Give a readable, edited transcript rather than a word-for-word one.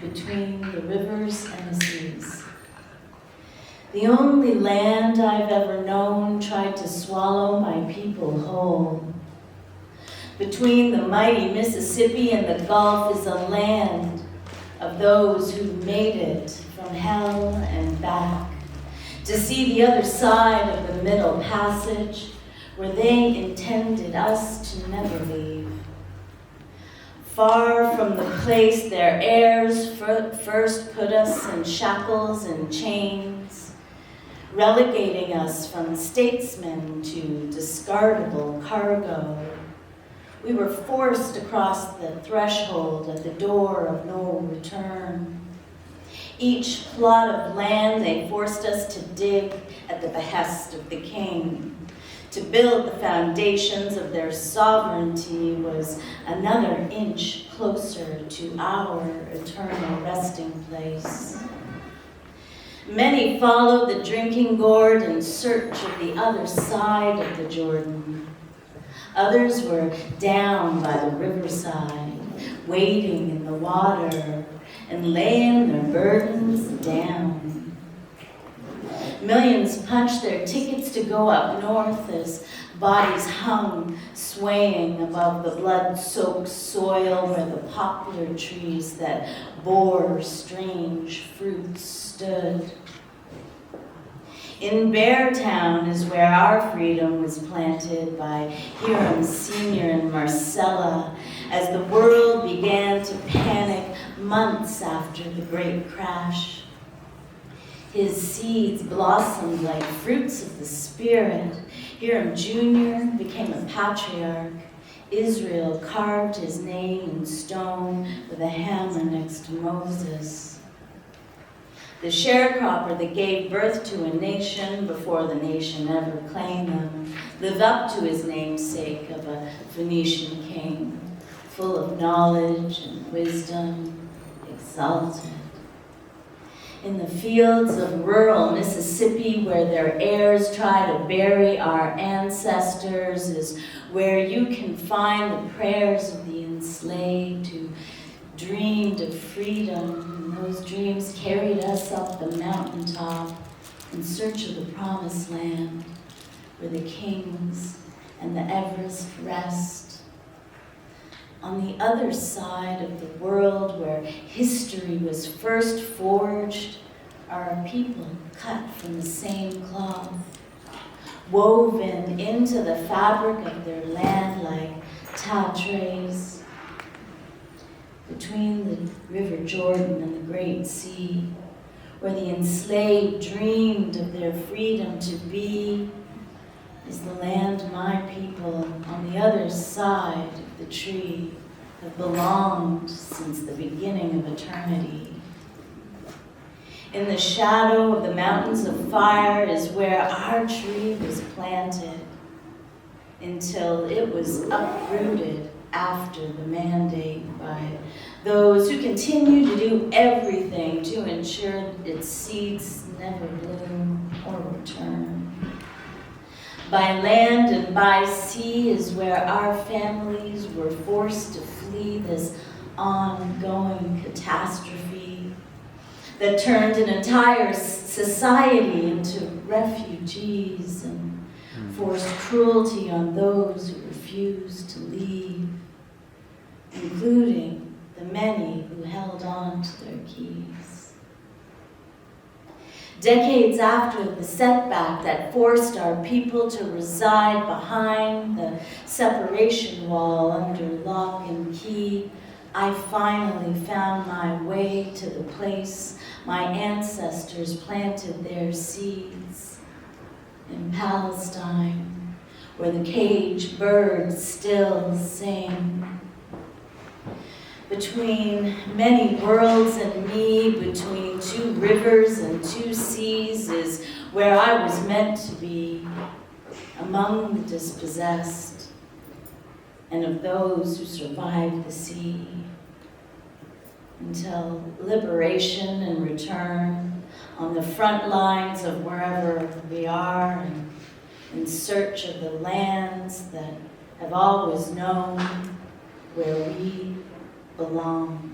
between the rivers and the seas. The only land I've ever known tried to swallow my people whole. Between the mighty Mississippi and the Gulf is a land of those who made it from hell and back to see the other side of the Middle Passage where they intended us to never leave. Far from the place their heirs first put us in shackles and chains, relegating us from statesmen to discardable cargo. We were forced across the threshold at the door of no return. Each plot of land they forced us to dig at the behest of the king. To build the foundations of their sovereignty was another inch closer to our eternal resting place. Many followed the drinking gourd in search of the other side of the Jordan. Others were down by the riverside, wading in the water and laying their burdens down. Millions punched their tickets to go up north as bodies hung, swaying above the blood-soaked soil where the poplar trees that bore strange fruits stood. In Beartown is where our freedom was planted by Hiram Sr. and Marcella as the world began to panic months after the great crash. His seeds blossomed like fruits of the Spirit. Hiram Jr. became a patriarch. Israel carved his name in stone with a hammer next to Moses. The sharecropper that gave birth to a nation before the nation ever claimed them lived up to his namesake of a Phoenician king, full of knowledge and wisdom, exalted. In the fields of rural Mississippi where their heirs try to bury our ancestors is where you can find the prayers of the enslaved who dreamed of freedom. Those dreams carried us up the mountaintop in search of the promised land where the kings and the Everest rest. On the other side of the world where history was first forged are a people cut from the same cloth, woven into the fabric of their land like tatres. Between the River Jordan and the Great Sea, where the enslaved dreamed of their freedom to be, is the land my people on the other side of the tree have belonged since the beginning of eternity. In the shadow of the mountains of fire is where our tree was planted until it was uprooted after the mandate by those who continue to do everything to ensure its seeds never bloom or return. By land and by sea is where our families were forced to flee this ongoing catastrophe that turned an entire society into refugees and forced cruelty on those who refused to leave, including the many who held on to their keys. Decades after the setback that forced our people to reside behind the separation wall under lock and key, I finally found my way to the place my ancestors planted their seeds, in Palestine, where the caged birds still sing. Between many worlds and me, between two rivers and two seas, is where I was meant to be, among the dispossessed and of those who survived the sea, until liberation and return on the front lines of wherever we are, and in search of the lands that have always known where we belong.